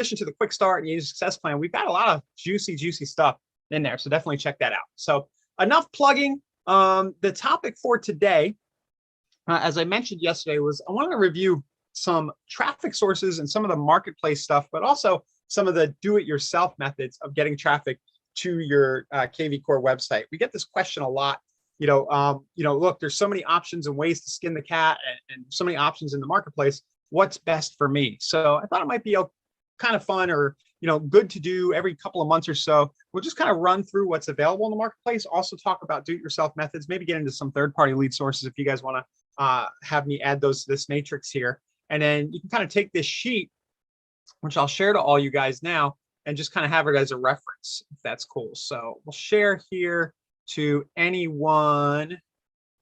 addition to the quick start and user success plan, we've got a lot of juicy stuff in there. So definitely check that out. So enough plugging. The topic for today, as I mentioned yesterday, was I wanted to review some traffic sources and some of the marketplace stuff, but also some of the do-it-yourself methods of getting traffic to your kvCORE website. We get this question a lot. Look, there's so many options and ways to skin the cat, and so many options in the marketplace. What's best for me? So I thought it might be kind of fun, or good to do every couple of months or so. We'll just kind of run through what's available in the marketplace. Also talk about do-it-yourself methods. Maybe get into some third-party lead sources if you guys want to have me add those to this matrix here. And then you can kind of take this sheet, which I'll share to all you guys now, and just kind of have it as a reference, if that's cool. So we'll share here to anyone.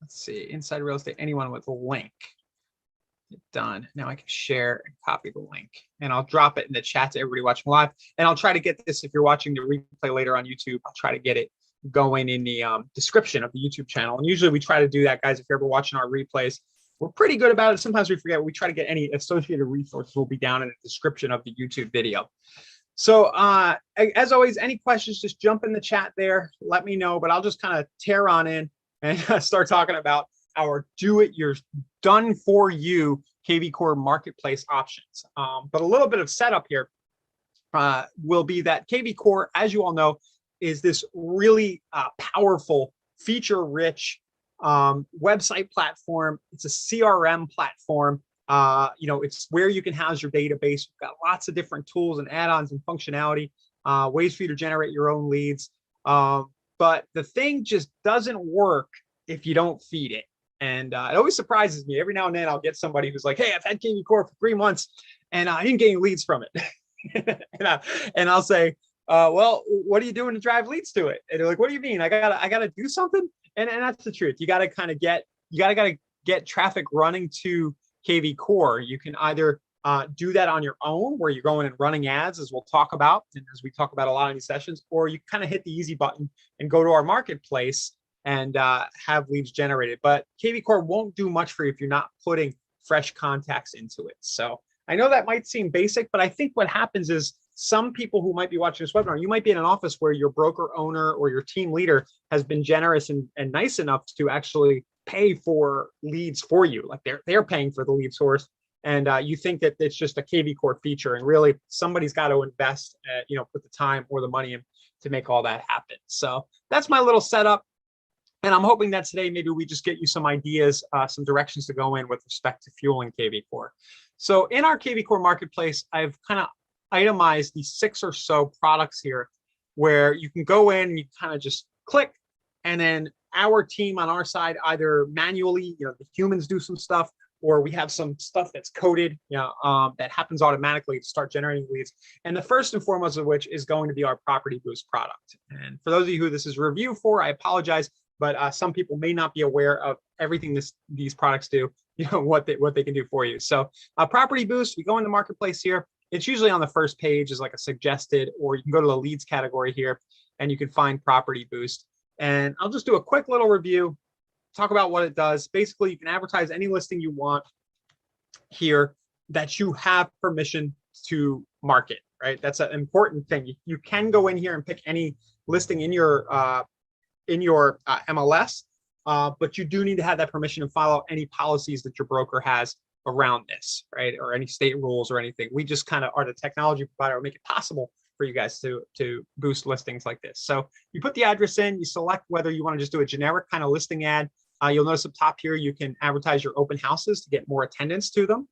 Let's see, inside real estate, anyone with a link. Done. Now I can share and copy the link, and I'll drop it in the chat to everybody watching live. And I'll try to get this, if you're watching the replay later on YouTube, I'll try to get it going in the description of the YouTube channel. And usually we try to do that, guys. If you're ever watching our replays, we're pretty good about it. Sometimes we forget. We try to get any associated resources will be down in the description of the YouTube video. So as always, any questions, just jump in the chat there. Let me know, but I'll just kind of tear on in and start talking about our done for you kvCORE marketplace options. But a little bit of setup here will be that kvCORE, as you all know, is this really powerful, feature-rich website platform. It's a CRM platform. It's where you can house your database. We've got lots of different tools and add-ons and functionality, ways for you to generate your own leads. But the thing just doesn't work if you don't feed it. And it always surprises me. Every now and then I'll get somebody who's like, hey, I've had kvCORE for 3 months and I didn't get any leads from it. and I'll say, well, what are you doing to drive leads to it? And they're like, what do you mean? I gotta do something? And that's the truth. You gotta get traffic running to kvCORE. You can either do that on your own, where you're going and running ads, as we'll talk about, and as we talk about a lot of these sessions, or you kind of hit the easy button and go to our marketplace and have leads generated. But kvCORE won't do much for you if you're not putting fresh contacts into it. So I know that might seem basic, but I think what happens is some people who might be watching this webinar, you might be in an office where your broker owner or your team leader has been generous and nice enough to actually pay for leads for you. Like they're paying for the lead source, and you think that it's just a kvCORE feature, and really somebody's got to invest, put the time or the money in to make all that happen. So that's my little setup. And I'm hoping that today, maybe we just get you some ideas, some directions to go in with respect to fueling kvCORE. So in our kvCORE marketplace, I've kind of itemized these 6 or so products here where you can go in and you kind of just click, and then our team on our side either manually, the humans do some stuff, or we have some stuff that's coded, that happens automatically to start generating leads. And the first and foremost of which is going to be our Property Boost product. And for those of you who this is a review for, I apologize, but some people may not be aware of everything these products do, what they can do for you. So Property Boost, we go in the marketplace here. It's usually on the first page as like a suggested, or you can go to the leads category here and you can find Property Boost. And I'll just do a quick little review, talk about what it does. Basically, you can advertise any listing you want here that you have permission to market, right? That's an important thing. You can go in here and pick any listing in your MLS, but you do need to have that permission and follow any policies that your broker has around this, right? Or any state rules or anything. We just kind of are the technology provider or make it possible for you guys to boost listings like this. So you put the address in, you select whether you want to just do a generic kind of listing ad. You'll notice up top here, you can advertise your open houses to get more attendance to them.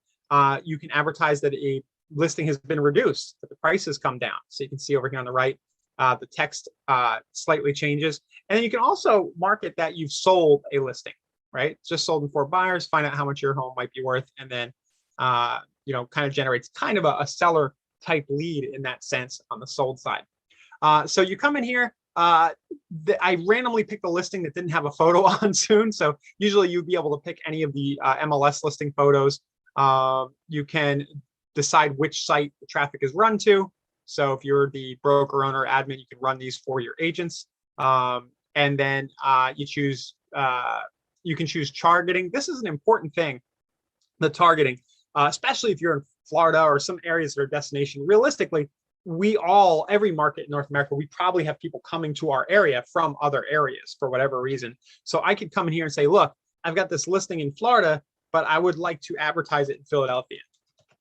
You can advertise that a listing has been reduced, that the price has come down. So you can see over here on the right, the text slightly changes. And then you can also market that you've sold a listing, right? Just sold in 4 buyers, find out how much your home might be worth, and then, kind of generates kind of a seller type lead in that sense on the sold side. So you come in here, I randomly picked a listing that didn't have a photo on soon. So usually you'd be able to pick any of the MLS listing photos. You can decide which site the traffic is run to. So if you're the broker owner admin, you can run these for your agents. And then you can choose targeting. This is an important thing, the targeting, especially if you're in Florida or some areas that are destination, realistically, every market in North America, we probably have people coming to our area from other areas for whatever reason. So I could come in here and say, look, I've got this listing in Florida, but I would like to advertise it in Philadelphia,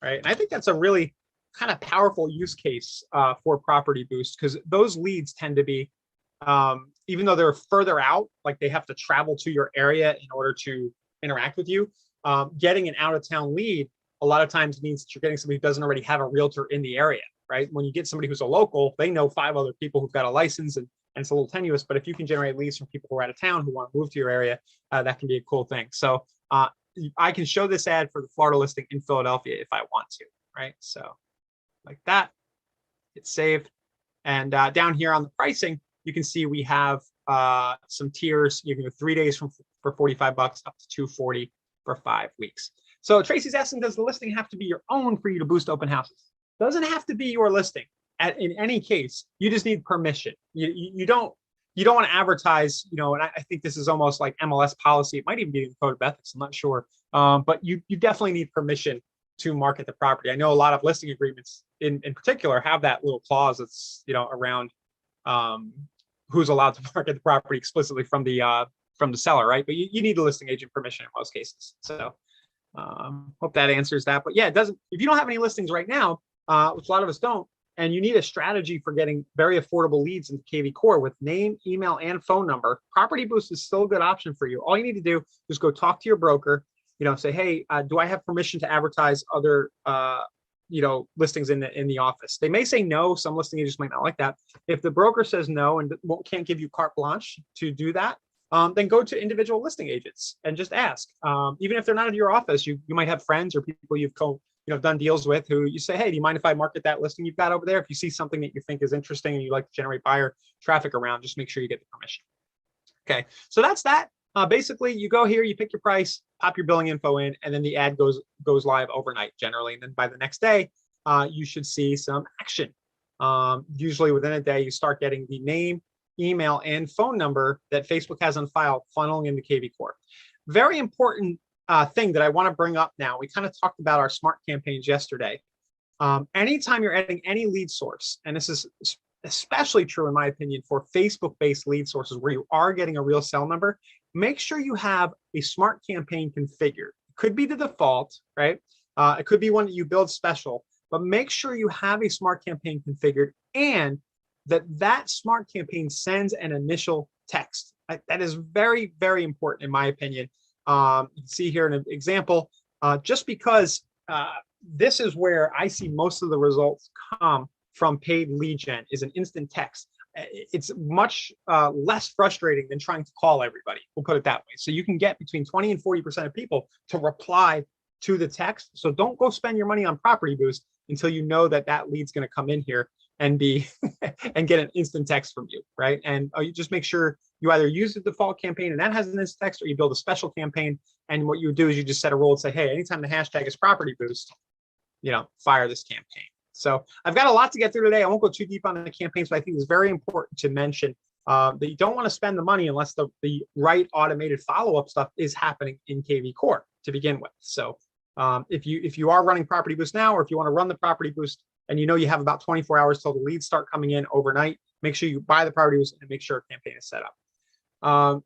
right? And I think that's a really kind of powerful use case for Property Boost, because those leads tend to be, even though they're further out, like they have to travel to your area in order to interact with you, getting an out-of-town lead a lot of times means that you're getting somebody who doesn't already have a realtor in the area, right? When you get somebody who's a local, they know 5 other people who've got a license, and it's a little tenuous, but if you can generate leads from people who are out of town who want to move to your area, that can be a cool thing. So I can show this ad for the Florida listing in Philadelphia if I want to, right? So like that, it's saved. And down here on the pricing, you can see we have some tiers. You can go 3 days for $45 up to $240 for 5 weeks. So Tracy's asking, does the listing have to be your own for you to boost open houses? Doesn't have to be your listing. In any case, you just need permission. You don't want to advertise, and I think this is almost like MLS policy. It might even be in the Code of Ethics, I'm not sure. But you definitely need permission to market the property. I know a lot of listing agreements in particular have that little clause that's, around who's allowed to market the property explicitly from the seller, right? But you need a listing agent permission in most cases. So hope that answers that. But yeah, if you don't have any listings right now, which a lot of us don't, and you need a strategy for getting very affordable leads into kvCORE with name, email, and phone number, Property Boost is still a good option for you. All you need to do is go talk to your broker, say, hey, do I have permission to advertise other listings in the office? They may say no. Some listing agents might not like that. If the broker says no and can't give you carte blanche to do that, then go to individual listing agents and just ask. Even if they're not in your office, you might have friends or people you've done deals with who you say, hey, do you mind if I market that listing you've got over there? If you see something that you think is interesting and you like to generate buyer traffic around, just make sure you get the permission. Okay, so that's that. Basically, you go here, you pick your price, pop your billing info in, and then the ad goes live overnight generally. And then by the next day, you should see some action. Usually within a day, you start getting the name, email, and phone number that Facebook has on file funneling into kvCORE. Very important thing that I want to bring up now. We kind of talked about our smart campaigns yesterday. Anytime you're adding any lead source, and this is especially true in my opinion for Facebook-based lead sources where you are getting a real cell number, make sure you have a smart campaign configured. It could be the default, right? It could be one that you build special, but make sure you have a smart campaign configured and that smart campaign sends an initial text. That is very, very important in my opinion. You can see here an example, just because this is where I see most of the results come from paid lead gen is an instant text. It's much less frustrating than trying to call everybody. We'll put it that way. So you can get between 20 and 40% of people to reply to the text. So don't go spend your money on Property Boost until you know that lead's going to come in here and be and get an instant text from you, right? And you just make sure you either use the default campaign and that has an instant text, or you build a special campaign. And what you would do is you just set a rule and say, hey, anytime the hashtag is Property Boost, fire this campaign. So I've got a lot to get through today. I won't go too deep on the campaigns, but I think it's very important to mention that you don't want to spend the money unless the right automated follow-up stuff is happening in kvCORE to begin with. So if you are running Property Boost now, or if you want to run the Property Boost and you have about 24 hours till the leads start coming in overnight, make sure you buy the Property Boost and make sure a campaign is set up.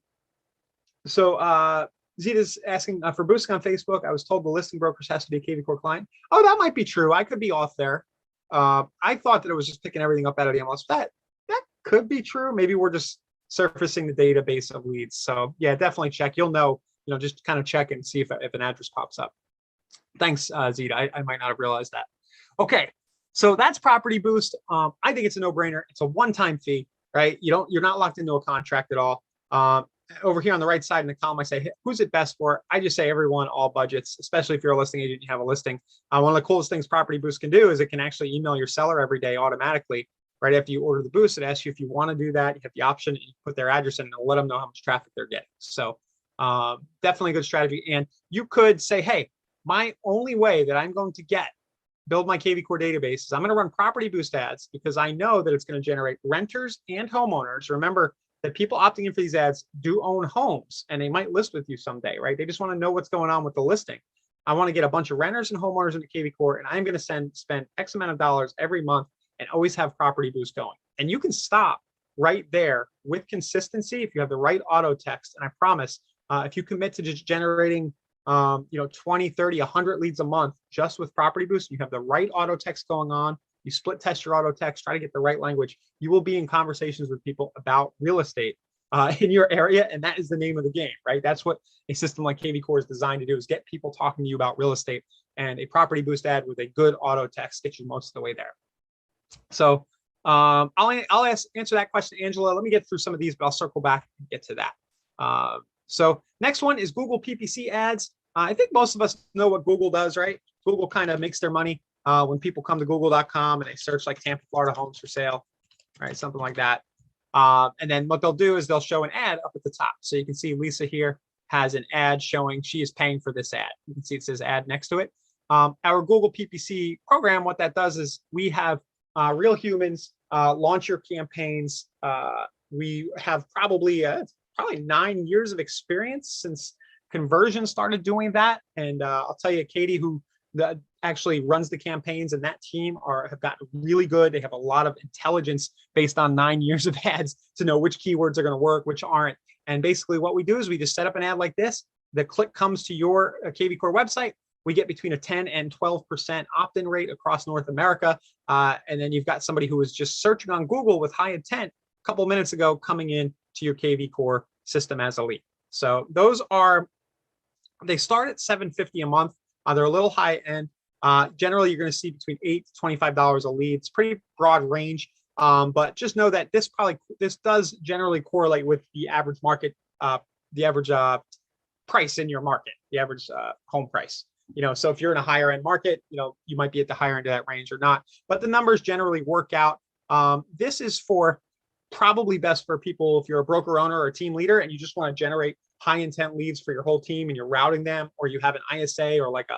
Zita's asking for boosting on Facebook. I was told the listing brokers has to be a kvCORE client. Oh, that might be true. I could be off there. I thought that it was just picking everything up out of the MLS. That could be true. Maybe we're just surfacing the database of leads. So yeah, definitely check. You'll know, just kind of check and see if an address pops up. Thanks, Zita. I might not have realized that. Okay, so that's Property Boost. I think it's a no-brainer. It's a one-time fee, right? You're not locked into a contract at all. Over here on the right side in the column, I say, hey, who's it best for? I just say everyone, all budgets, especially if you're a listing agent, you have a listing. One of the coolest things Property Boost can do is it can actually email your seller every day automatically. Right after you order the boost, it asks you if you want to do that. You have the option, you put their address in, and it'll let them know how much traffic they're getting. So definitely a good strategy. And you could say, hey, my only way that I'm going to build my kvCORE database is I'm going to run Property Boost ads because I know that it's going to generate renters and homeowners. Remember that people opting in for these ads do own homes and they might list with you someday, right? They just want to know what's going on with the listing. I want to get a bunch of renters and homeowners into kvCORE, and I'm going to spend X amount of dollars every month and always have Property Boost going. And you can stop right there with consistency if you have the right auto text. And I promise, if you commit to just generating 20, 30, 100 leads a month just with Property Boost, you have the right auto text going on, you split test your auto text, try to get the right language, you will be in conversations with people about real estate in your area. And that is the name of the game, right? That's what a system like kvCORE is designed to do, is get people talking to you about real estate. And a Property Boost ad with a good auto text gets you most of the way there. So I'll answer that question, Angela. Let me get through some of these, but I'll circle back and get to that. So next one is Google PPC ads. I think most of us know what Google does, right? Google kind of makes their money when people come to google.com and they search like Tampa, Florida homes for sale, right? Something like that. And then what they'll do is they'll show an ad up at the top. So you can see Lisa here has an ad showing she is paying for this ad. You can see it says ad next to it. Our Google PPC program, what that does is we have real humans launch your campaigns. We have probably 9 years of experience since Conversion started doing that. And I'll tell you, Katie, who actually runs the campaigns, and that team have gotten really good. They have a lot of intelligence based on 9 years of ads to know which keywords are going to work, which aren't. And basically what we do is we just set up an ad like this. The click comes to your kvCORE website. We get between a 10 and 12% opt-in rate across North America. And then you've got somebody who was just searching on Google with high intent a couple of minutes ago coming in to your kvCORE system as a lead. So those they start at $7.50 a month. They're a little high end. Generally, you're going to see between $8 to $25 a lead. It's pretty broad range, but just know that this does generally correlate with the average market, the average price in your market, the average home price. So if you're in a higher end market, you might be at the higher end of that range or not. But the numbers generally work out. This is probably best for people if you're a broker owner or a team leader and you just want to generate high intent leads for your whole team and you're routing them, or you have an ISA or like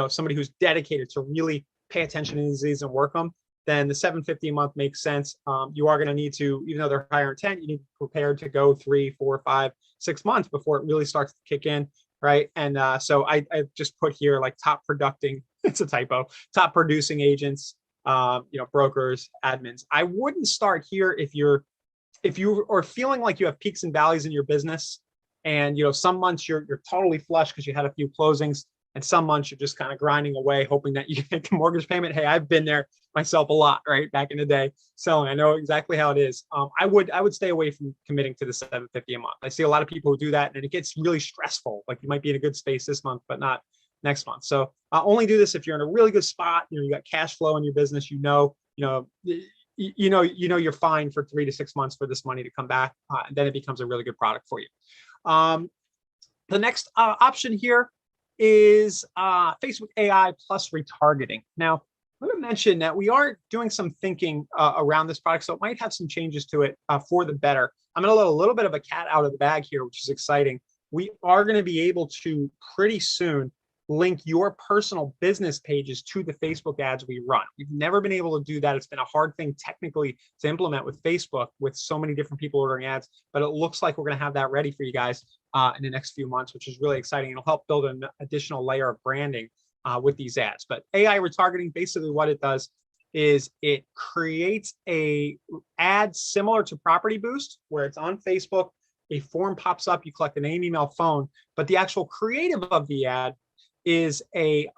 somebody who's dedicated to really pay attention to these leads and work them. Then the $7.50 a month makes sense. You are going to need to, even though they're higher intent, you need to be prepared to go 3, 4, 5, 6 months before it really starts to kick in, right? And so I just put here like top producing, it's a typo, top producing agents, brokers, admins. I wouldn't start here if you are feeling like you have peaks and valleys in your business, and some months you're totally flush because you had a few closings, and some months you're just kind of grinding away, hoping that you get the mortgage payment. Hey, I've been there myself a lot, right? Back in the day, selling. I know exactly how it is. I would stay away from committing to the $7.50 a month. I see a lot of people who do that, and it gets really stressful. Like you might be in a good space this month, but not next month. So only do this if you're in a really good spot. You got cash flow in your business. You're fine for 3 to 6 months for this money to come back, and then it becomes a really good product for you. The next option here is Facebook AI plus retargeting. Now, I'm going to mention that we are doing some thinking around this product, so it might have some changes to it for the better. I'm going to let a little bit of a cat out of the bag here, which is exciting. We are going to be able to pretty soon link your personal business pages to the Facebook ads we run. We've never been able to do that. It's been a hard thing technically to implement with Facebook with so many different people ordering ads, but it looks like we're going to have that ready for you guys in the next few months, which is really exciting. It'll help build an additional layer of branding with these ads. But AI retargeting, basically what it does is it creates a ad similar to Property Boost, where it's on Facebook, a form pops up, you collect a name, email, phone, but the actual creative of the ad is get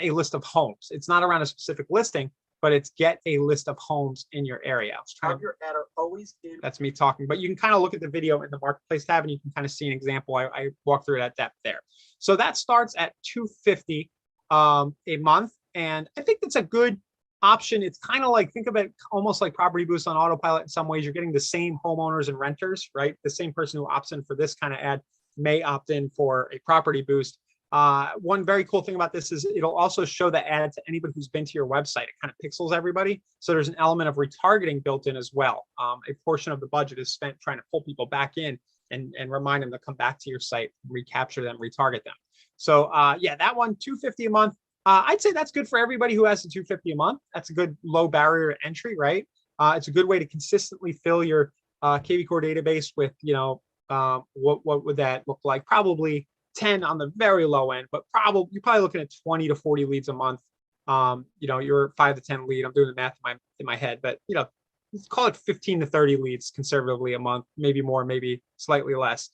a list of homes. It's not around a specific listing, but it's get a list of homes in your area. Your ad are always in. That's me talking, but you can kind of look at the video in the marketplace tab and you can kind of see an example. I walk through it at depth there. So that starts at $250 a month, and I think that's a good option. It's kind of like, think of it almost like Property Boost on autopilot in some ways. You're getting the same homeowners and renters, right? The same person who opts in for this kind of ad may opt in for a Property Boost. One very cool thing about this is it'll also show the ad to anybody who's been to your website. It kind of pixels everybody. So there's an element of retargeting built in as well. A portion of the budget is spent trying to pull people back in and remind them to come back to your site, recapture them, retarget them. So yeah, that one, $250 a month. I'd say that's good for everybody who has the $250 a month. That's a good low barrier to entry, right? It's a good way to consistently fill your kvCORE database with, what would that look like? Probably 10 on the very low end, but you're probably looking at 20 to 40 leads a month. You're 5 to 10 lead. I'm doing the math in my head, but let's call it 15 to 30 leads conservatively a month, maybe more, maybe slightly less.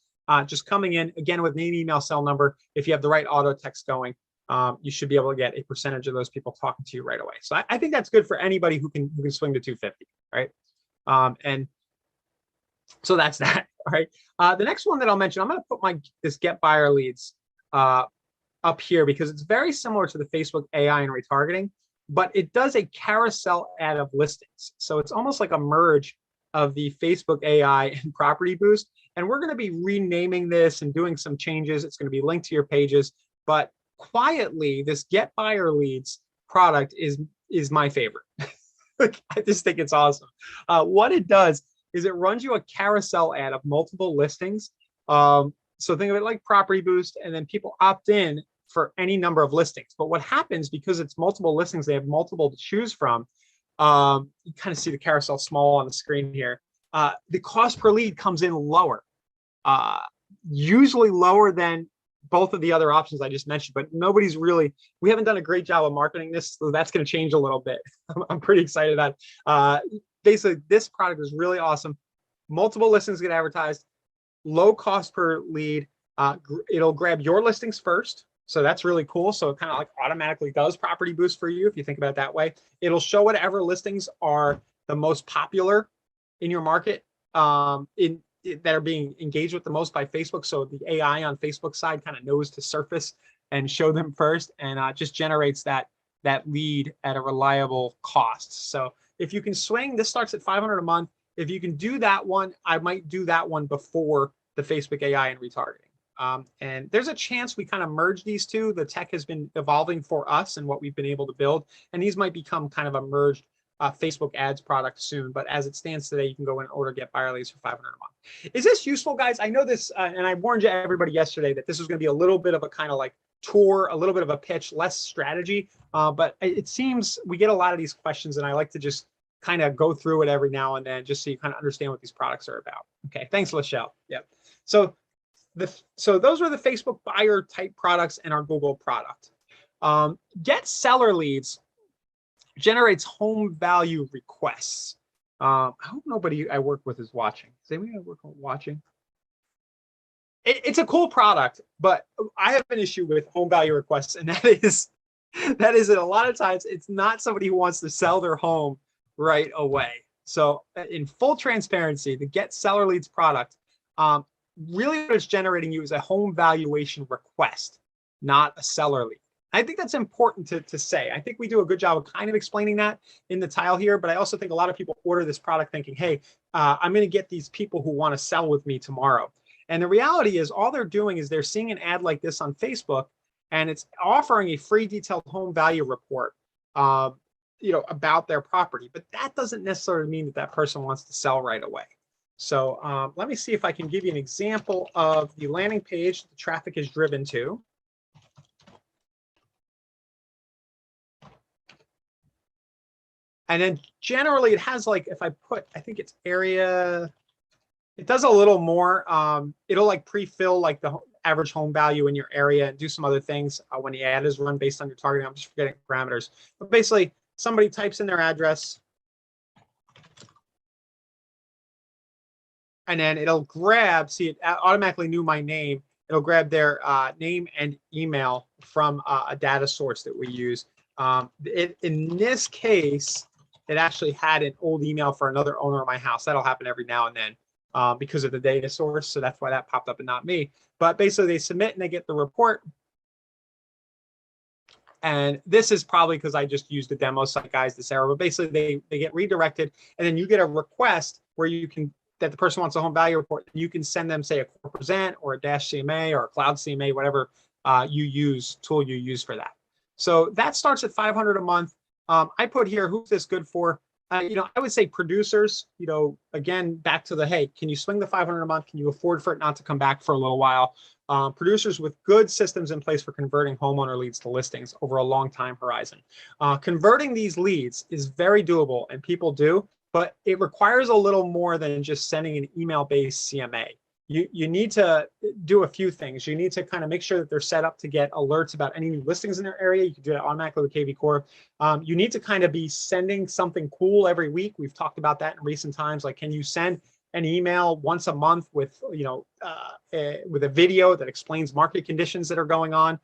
Just coming in again with name, email, cell number. If you have the right auto text going, you should be able to get a percentage of those people talking to you right away. So I think that's good for anybody who can swing to 250, right? And so that's that. All right. The next one that I'll mention, I'm going to put this get buyer leads up here because it's very similar to the Facebook AI and retargeting, but it does a carousel ad of listings. So it's almost like a merge of the Facebook AI and Property Boost. And we're going to be renaming this and doing some changes. It's going to be linked to your pages, but quietly, this get buyer leads product is my favorite. I just think it's awesome. What it does is it runs you a carousel ad of multiple listings. So think of it like Property Boost, and then people opt in for any number of listings. But what happens, because it's multiple listings, they have multiple to choose from. You kind of see the carousel small on the screen here. The cost per lead comes in lower, usually lower than both of the other options I just mentioned, but we haven't done a great job of marketing this, so that's going to change a little bit. I'm pretty excited about it. Basically, this product is really awesome. Multiple listings get advertised, low cost per lead. It'll grab your listings first. So that's really cool. So it kind of like automatically does Property Boost for you if you think about it that way. It'll show whatever listings are the most popular in your market that are being engaged with the most by Facebook. So the AI on Facebook side kind of knows to surface and show them first, and just generates that lead at a reliable cost. So if you can swing, this starts at $500 a month. If you can do that one, I might do that one before the Facebook AI and retargeting. And there's a chance we kind of merge these two. The tech has been evolving for us and what we've been able to build, and these might become kind of a merged Facebook ads product soon. But as it stands today, you can go and order get buyer leads for $500 a month. Is this useful, guys? I know this, and I warned everybody yesterday that this was going to be a little bit of a kind of like tour, a little bit of a pitch, less strategy. But it seems we get a lot of these questions, and I like to just kind of go through it every now and then, just so you kind of understand what these products are about. Okay, thanks, Lachelle. Yep. So those were the Facebook buyer type products and our Google product. Get seller leads generates home value requests. I hope nobody I work with is watching. Is anybody I work with watching? It's a cool product, but I have an issue with home value requests, and that is that a lot of times it's not somebody who wants to sell their home right away. So in full transparency, the Get Seller Leads product, really what it's generating you is a home valuation request, not a seller lead. I think that's important to say. I think we do a good job of kind of explaining that in the tile here, but I also think a lot of people order this product thinking, hey, I'm going to get these people who want to sell with me tomorrow. And the reality is all they're doing is they're seeing an ad like this on Facebook, and it's offering a free detailed home value report, about their property. But that doesn't necessarily mean that person wants to sell right away. So let me see if I can give you an example of the landing page the traffic is driven to. And then generally it has, like, if I think it's area, it does a little more. It'll like pre-fill like the average home value in your area and do some other things when the ad is run based on your targeting. I'm just forgetting parameters. But basically somebody types in their address, and then it'll grab, see, it automatically knew my name. It'll grab their name and email from a data source that we use. In this case, it actually had an old email for another owner of my house. That'll happen every now and then because of the data source. So that's why that popped up and not me. But basically they submit and they get the report. And this is probably because I just used the demo site, guys, this error. But basically they get redirected, and then you get a request where you can, that the person wants a home value report. You can send them, say, a core present or a dash CMA or a cloud CMA, whatever tool you use for that. So that starts at $500 a month. I put here, who's this good for? I would say producers, again, back to the, hey, can you swing the $500 a month? Can you afford for it not to come back for a little while? Producers with good systems in place for converting homeowner leads to listings over a long time horizon. Converting these leads is very doable, and people do, but it requires a little more than just sending an email-based CMA. you need to do a few things. You need to kind of make sure that they're set up to get alerts about any new listings in their area. You can do that automatically with kvCORE. You need to kind of be sending something cool every week. We've talked about that in recent times. Like, can you send an email once a month with, with a video that explains market conditions that are going on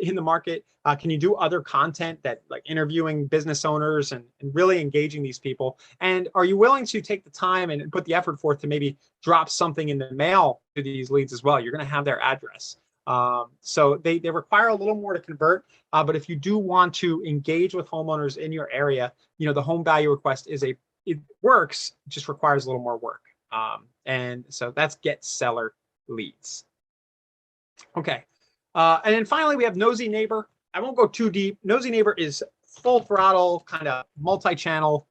in the market? Can you do other content that, like interviewing business owners and really engaging these people? And are you willing to take the time and put the effort forth to maybe drop something in the mail to these leads as well? You're going to have their address. So they require a little more to convert. But if you do want to engage with homeowners in your area, the home value request it works, it just requires a little more work. And so that's get seller leads. Okay. And then finally, we have Nosy Neighbor. I won't go too deep. Nosy Neighbor is full throttle, kind of multi-channel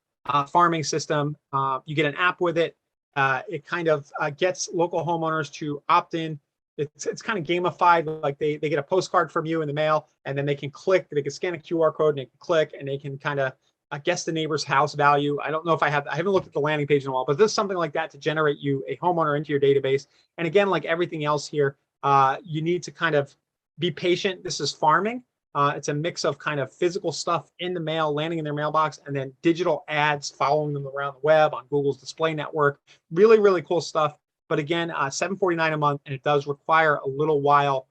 farming system. You get an app with it. It kind of gets local homeowners to opt in. It's kind of gamified. Like they get a postcard from you in the mail, and then they can click. They can scan a QR code and they can click, and they can kind of guess the neighbor's house value. I don't know if I haven't looked at the landing page in a while, but there's something like that to generate you a homeowner into your database. And again, like everything else here, you need to kind of be patient. This is farming. It's a mix of kind of physical stuff in the mail, landing in their mailbox, and then digital ads following them around the web on Google's display network. Really, really cool stuff. But again, $7.49 a month, and it does require a little while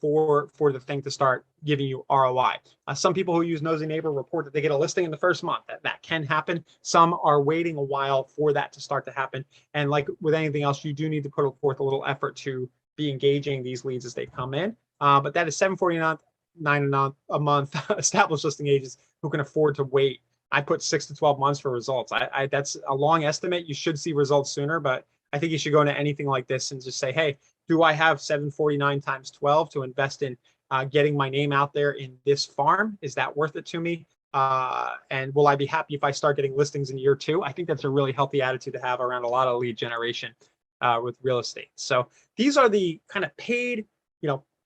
for the thing to start giving you ROI. Some people who use Nosy Neighbor report that they get a listing in the first month. That can happen. Some are waiting a while for that to start to happen. And like with anything else, you do need to put forth a little effort to be engaging these leads as they come in. But that is $7.49 a month. Established listing agents who can afford to wait. I put 6 to 12 months for results. That's a long estimate. You should see results sooner, but I think you should go into anything like this and just say, hey, do I have $7.49 times 12 to invest in getting my name out there in this farm? Is that worth it to me? And will I be happy if I start getting listings in year 2? I think that's a really healthy attitude to have around a lot of lead generation with real estate. So these are the kind of paid,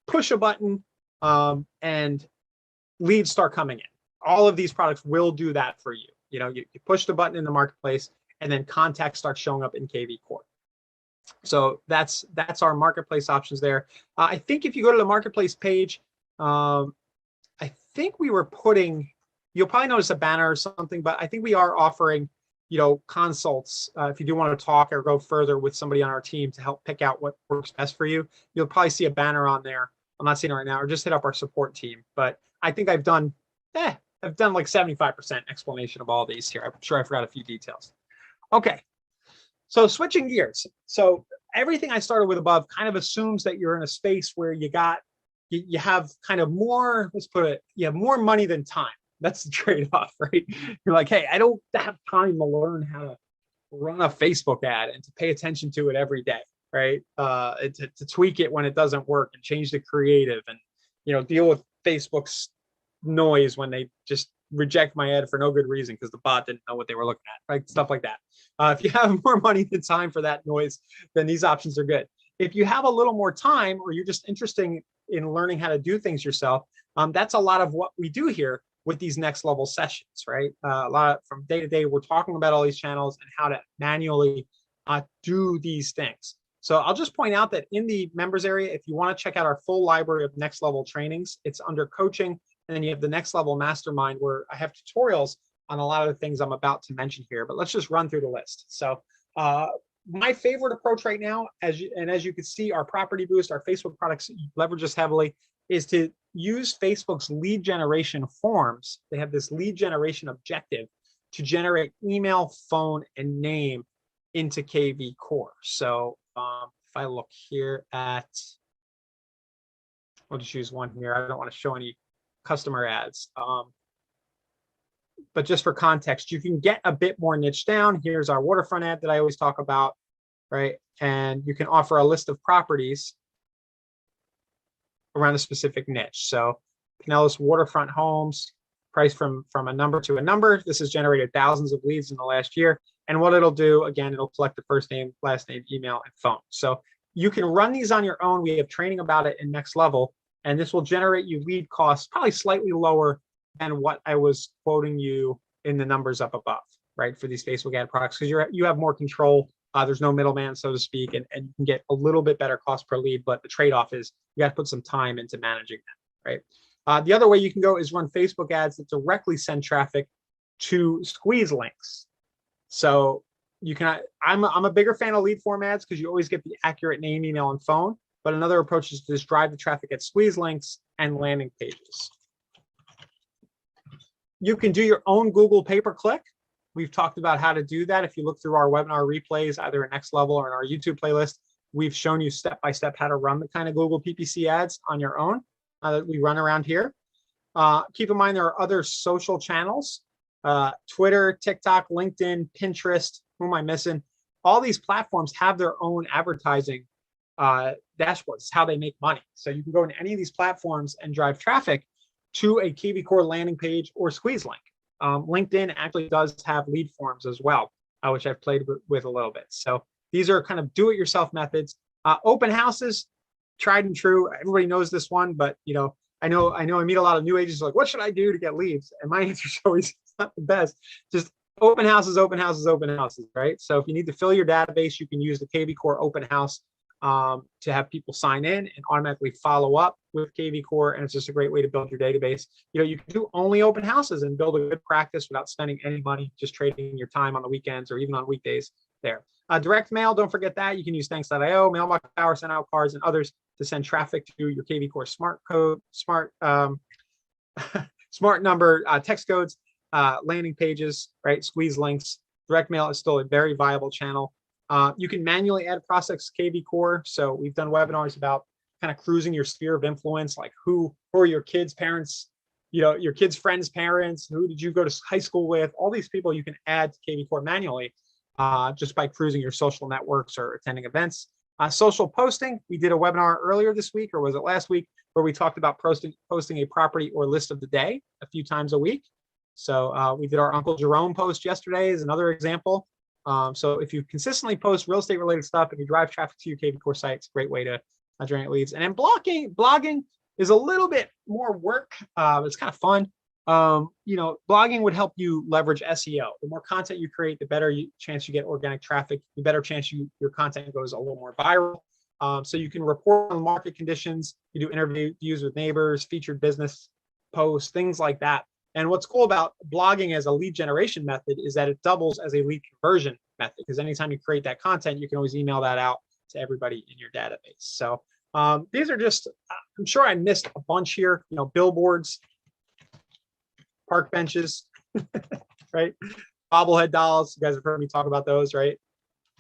push a button and leads start coming in. All of these products will do that for you. You push the button in the marketplace, and then contacts start showing up in kvCORE. So that's our marketplace options there. I think if you go to the marketplace page, I think we were putting, you'll probably notice a banner or something, but I think we are offering, consults. If you do want to talk or go further with somebody on our team to help pick out what works best for you, you'll probably see a banner on there. I'm not seeing it right now, or just hit up our support team. But I think I've done like 75% explanation of all these here. I'm sure I forgot a few details. Okay. So switching gears. So everything I started with above kind of assumes that you're in a space where you have kind of more, let's put it, you have more money than time. That's the trade-off, right? You're like, hey, I don't have time to learn how to run a Facebook ad and to pay attention to it every day, right? To tweak it when it doesn't work and change the creative and, deal with Facebook's noise when they just reject my ad for no good reason because the bot didn't know what they were looking at, right? Stuff like that. If you have more money than time for that noise, then these options are good. If you have a little more time, or you're just interested in learning how to do things yourself, that's a lot of what we do here with these next level sessions, right? A lot from day to day, we're talking about all these channels and how to manually do these things. So I'll just point out that in the members area, if you want to check out our full library of next level trainings, it's under coaching. And then you have the next level mastermind, where I have tutorials on a lot of the things I'm about to mention here, but let's just run through the list. So my favorite approach right now, as you can see, our property boost, our Facebook products leverage this heavily, is to use Facebook's lead generation forms. They have this lead generation objective to generate email, phone, and name into kvCORE. So if I look here at, I'll just use one here. I don't want to show any customer ads. But just for context, you can get a bit more niche down. Here's our waterfront ad that I always talk about, right? And you can offer a list of properties around a specific niche. So Pinellas waterfront homes, price from a number to a number. This has generated thousands of leads in the last year. And what it'll do, again, it'll collect the first name, last name, email, and phone. So you can run these on your own. We have training about it in Next Level, and this will generate you lead costs probably slightly lower than what I was quoting you in the numbers up above, right, for these Facebook ad products, because you have more control There's no middleman, so to speak, and you can get a little bit better cost per lead, but the trade-off is you got to put some time into managing that, right? The other way you can go is run Facebook ads that directly send traffic to squeeze links. So you can, I'm a bigger fan of lead form ads because you always get the accurate name, email, and phone. But another approach is to just drive the traffic at squeeze links and landing pages. You can do your own Google pay-per-click. We've talked about how to do that. If you look through our webinar replays, either at Next Level or in our YouTube playlist, we've shown you step-by-step how to run the kind of Google PPC ads on your own that we run around here. Keep in mind there are other social channels, Twitter, TikTok, LinkedIn, Pinterest. Who am I missing? All these platforms have their own advertising dashboards, how they make money. So you can go into any of these platforms and drive traffic to a kvCORE landing page or squeeze link. LinkedIn actually does have lead forms as well, which I've played with a little bit. So these are kind of do-it-yourself methods. Open houses, tried and true. Everybody knows this one, but I know I meet a lot of new agents like, what should I do to get leads? And my answer is always, it's not the best. Just open houses, open houses, open houses, right? So if you need to fill your database, you can use the kvCORE open house to have people sign in and automatically follow up with kvCORE, and it's just a great way to build your database. You can do only open houses and build a good practice without spending any money, just trading your time on the weekends or even on weekdays there. Direct mail, don't forget that. You can use thanks.io, mailbox power, send out cards, and others to send traffic to your kvCORE smart number text codes, landing pages, right? Squeeze links. Direct mail is still a very viable channel. You can manually add prospects to kvCORE. So we've done webinars about kind of cruising your sphere of influence, like who are your kids' parents, your kids' friends' parents, who did you go to high school with? All these people you can add to kvCORE manually just by cruising your social networks or attending events. Social posting, we did a webinar earlier this week, or was it last week, where we talked about posting a property or list of the day a few times a week. So we did our Uncle Jerome post yesterday is another example. So if you consistently post real estate related stuff and you drive traffic to your kvCORE site, it's a great way to generate leads. And then blogging is a little bit more work. It's kind of fun. Blogging would help you leverage SEO. The more content you create, the better chance you get organic traffic, the better chance your content goes a little more viral. So you can report on market conditions, you do interviews with neighbors, featured business posts, things like that. And what's cool about blogging as a lead generation method is that it doubles as a lead conversion method, because anytime you create that content, you can always email that out to everybody in your database. So these are just, I'm sure I missed a bunch here, billboards, park benches, right? Bobblehead dolls. You guys have heard me talk about those, right?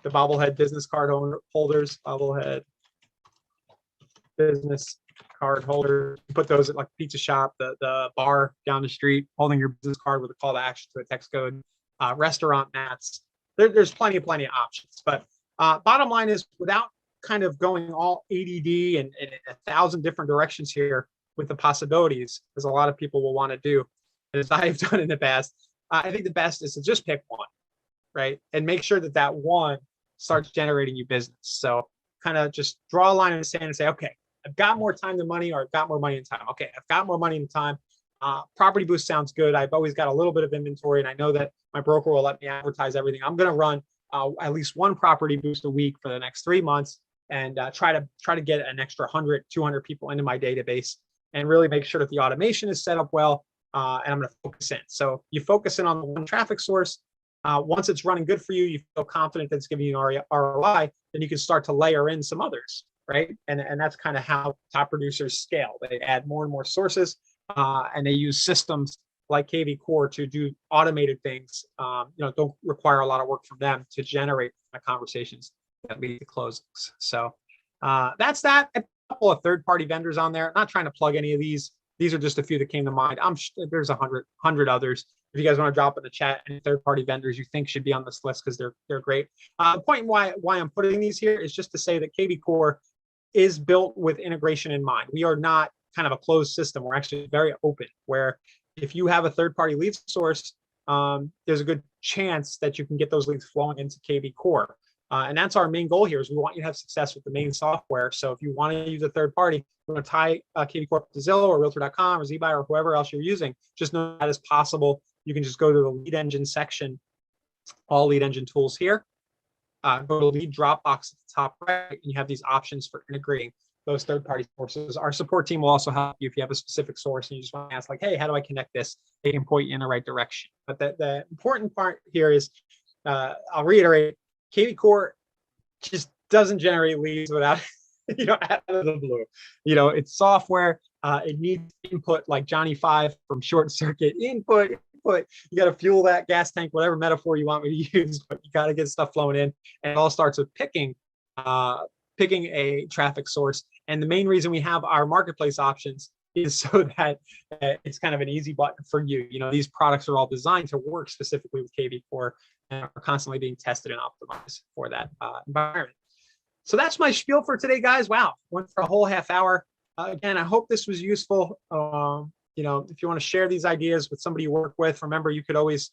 The bobblehead business card holders, bobblehead business card holder. You put those at like a pizza shop, the bar down the street, holding your business card with a call to action to a text code, restaurant mats. There's plenty of options. But bottom line is, without kind of going all ADD and 1,000 different directions here with the possibilities, as a lot of people will want to do, as I've done in the past, I think the best is to just pick one, right? And make sure that one starts generating you business. So kind of just draw a line in the sand and say, okay, I've got more time than money, or I've got more money than time. Okay, I've got more money than time. Property boost sounds good. I've always got a little bit of inventory, and I know that my broker will let me advertise everything. I'm going to run at least one property boost a week for the next 3 months, and try to get an extra 100, 200 people into my database, and really make sure that the automation is set up well. And I'm going to focus in. So you focus in on the one traffic source. Once it's running good for you, you feel confident that it's giving you an ROI, then you can start to layer in some others, right? And that's kind of how top producers scale. They add more and more sources, and they use systems like kvCORE to do automated things. Don't require a lot of work from them to generate conversations that lead to closings. So that's that. A couple of third-party vendors on there. Not trying to plug any of these. These are just a few that came to mind. There's 100 others. If you guys want to drop in the chat any third-party vendors you think should be on this list, because they're great. The point why I'm putting these here is just to say that kvCORE is built with integration in mind. We are not kind of a closed system. We're actually very open, where if you have a third-party lead source, there's a good chance that you can get those leads flowing into kvCORE. And that's our main goal here, is we want you to have success with the main software. So if you want to use a third party, you want to tie kvCORE to Zillow or Realtor.com or ZBuyer or whoever else you're using, just know that is possible. You can just go to the lead engine section, all lead engine tools here, go to lead Dropbox at the top right, and you have these options for integrating those third-party sources. Our support team will also help you if you have a specific source and you just want to ask, like, hey, how do I connect this? They can point you in the right direction. But the important part here is, I'll reiterate, kvCORE just doesn't generate leads without, out of the blue. It's software. It needs input, like Johnny Five from Short Circuit. Input. You got to fuel that gas tank, whatever metaphor you want me to use, but you got to get stuff flowing in. And it all starts with picking a traffic source. And the main reason we have our marketplace options is so that it's kind of an easy button for you. These products are all designed to work specifically with kvCORE and are constantly being tested and optimized for that environment. So that's my spiel for today, guys. Wow, went for a whole half hour. Again, I hope this was useful. If you want to share these ideas with somebody you work with, remember, you could always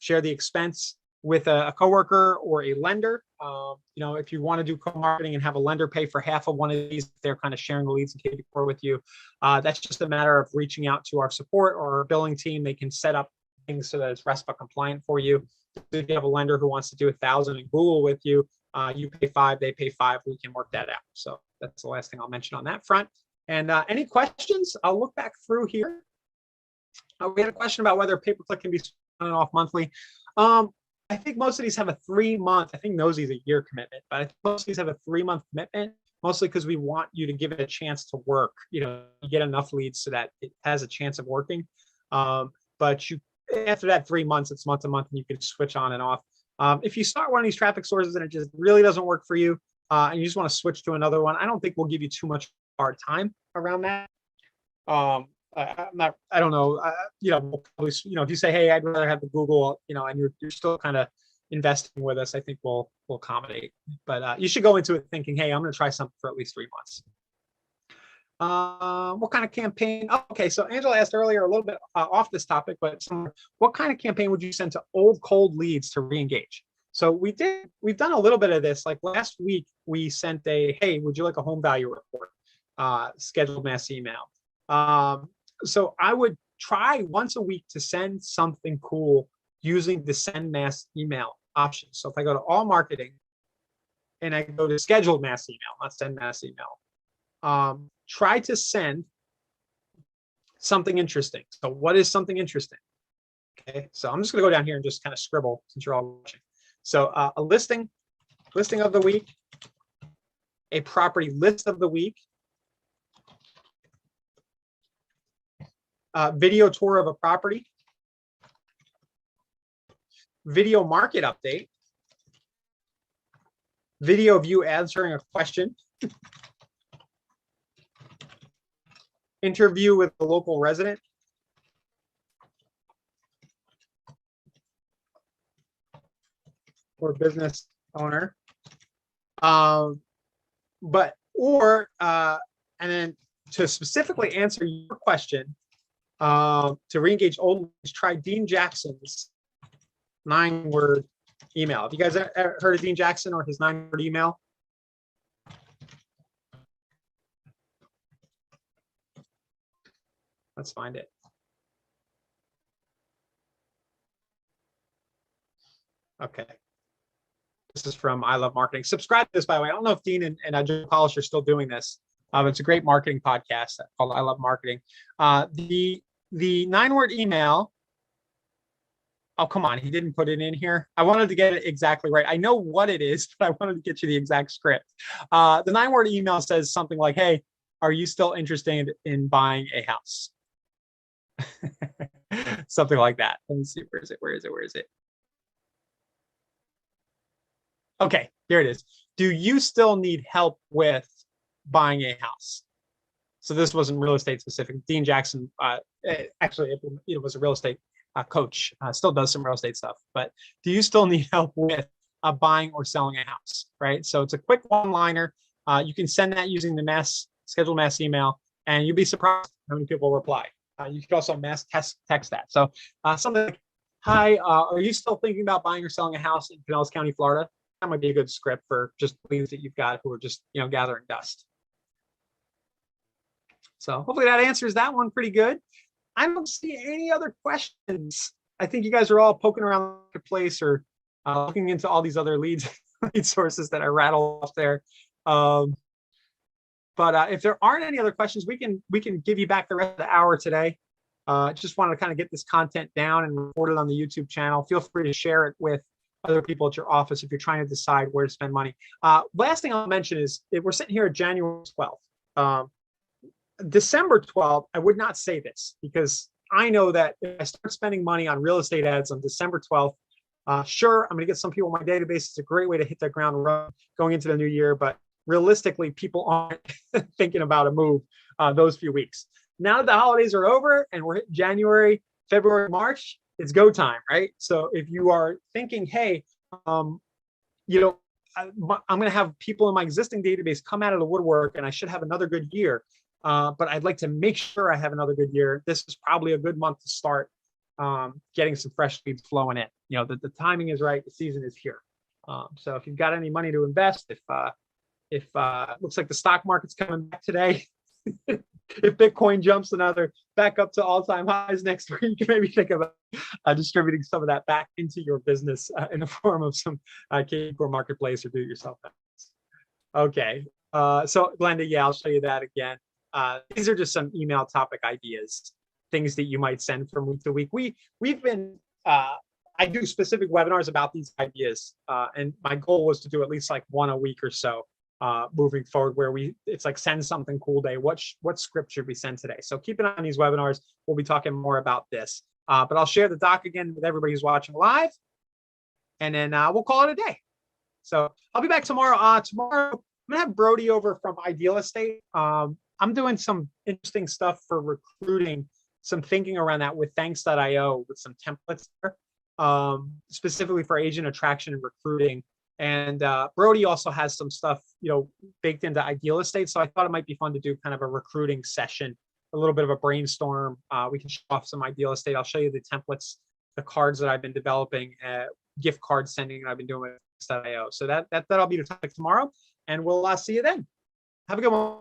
share the expense with a coworker or a lender. If you want to do co-marketing and have a lender pay for half of one of these, they're kind of sharing the leads in kvCORE with you. That's just a matter of reaching out to our support or our billing team. They can set up things so that it's RESPA compliant for you. If you have a lender who wants to do 1,000 in Google with you, you pay 5, they pay 5. We can work that out. So that's the last thing I'll mention on that front. And any questions? I'll look back through here. We had a question about whether pay-per-click can be on and off monthly. I think most of these have a 3-month. I think Nosey's a year commitment, but I think most of these have a 3-month commitment, mostly because we want you to give it a chance to work. You get enough leads so that it has a chance of working. But after that 3 months, it's month to month, and you can switch on and off. If you start one of these traffic sources and it just really doesn't work for you, and you just want to switch to another one, I don't think we'll give you too much hard time around that. I don't know. We'll probably, if you say, hey, I'd rather have the Google, and you're still kind of investing with us, I think we'll accommodate. But you should go into it thinking, hey, I'm going to try something for at least 3 months. What kind of campaign? Oh, okay, so Angela asked earlier, a little bit off this topic, but what kind of campaign would you send to old cold leads to re-engage? So we've done a little bit of this. Like last week, we sent hey, would you like a home value report? Scheduled mass email. So I would try once a week to send something cool using the send mass email option. So if I go to all marketing and I go to scheduled mass email, not send mass email, try to send something interesting. So what is something interesting? Okay, so I'm just going to go down here and just kind of scribble since you're all watching. So a listing of the week, a property list of the week, video tour of a property, video market update, video of you answering a question, interview with a local resident, or business owner, and then to specifically answer your question, to re-engage old leads, try Dean Jackson's 9-word email. Have you guys ever heard of Dean Jackson or his 9-word email? Let's find it. Okay. This is from I Love Marketing. Subscribe to this, by the way. I don't know if Dean and Joe Polish are still doing this. It's a great marketing podcast called I Love Marketing. The 9-word email. Oh, come on. He didn't put it in here. I wanted to get it exactly right. I know what it is, but I wanted to get you the exact script. The 9-word email says something like, hey, are you still interested in buying a house? Something like that. Let me see. Where is it? Okay, here it is. Do you still need help with buying a house? So this wasn't real estate specific. Dean Jackson, actually, it was a real estate coach, still does some real estate stuff. But do you still need help with buying or selling a house? Right. So it's a quick one-liner. You can send that using the scheduled mass email, and you'll be surprised how many people reply. You can also mass text that. So something like, "Hi, are you still thinking about buying or selling a house in Pinellas County, Florida?" That might be a good script for just leads that you've got who are just gathering dust. So hopefully that answers that one pretty good. I don't see any other questions. I think you guys are all poking around the marketplace or looking into all these other leads lead sources that I rattled off there. Um, but if there aren't any other questions, we can give you back the rest of the hour today. Just wanted to kind of get this content down and report it on the YouTube channel. Feel free to share it with other people at your office if you're trying to decide where to spend money. Last thing I'll mention is if we're sitting here at January 12th. December 12th, I would not say this because I know that if I start spending money on real estate ads on December 12th, sure, I'm going to get some people in my database. It's a great way to hit the ground running going into the new year, but realistically, people aren't thinking about a move those few weeks. Now that the holidays are over and we're hitting January, February, March, it's go time, right? So if you are thinking, hey, I'm going to have people in my existing database come out of the woodwork and I should have another good year, but I'd like to make sure I have another good year. This is probably a good month to start getting some fresh leads flowing in. The timing is right. The season is here. So if you've got any money to invest, if looks like the stock market's coming back today, if Bitcoin jumps another back up to all-time highs next week, maybe think about distributing some of that back into your business in the form of some kvCORE marketplace or do-it-yourself. Okay, so Glenda, yeah, I'll show you that again. These are just some email topic ideas, things that you might send from week to week. We've been I do specific webinars about these ideas, and my goal was to do at least like one a week or so. Moving forward, where it's like send something cool day. What script should we send today? So keep an eye on these webinars. We'll be talking more about this. But I'll share the doc again with everybody who's watching live, and then we'll call it a day. So I'll be back tomorrow. Tomorrow I'm gonna have Brody over from Ideal Estate. I'm doing some interesting stuff for recruiting, some thinking around that with Thanks.io with some templates there, specifically for agent attraction and recruiting. And Brody also has some stuff, baked into Ideal Estate. So I thought it might be fun to do kind of a recruiting session, a little bit of a brainstorm. We can show off some Ideal Estate. I'll show you the templates, the cards that I've been developing, gift card sending I've been doing with Thanks.io. So that'll be the topic tomorrow, and we'll see you then. Have a good one.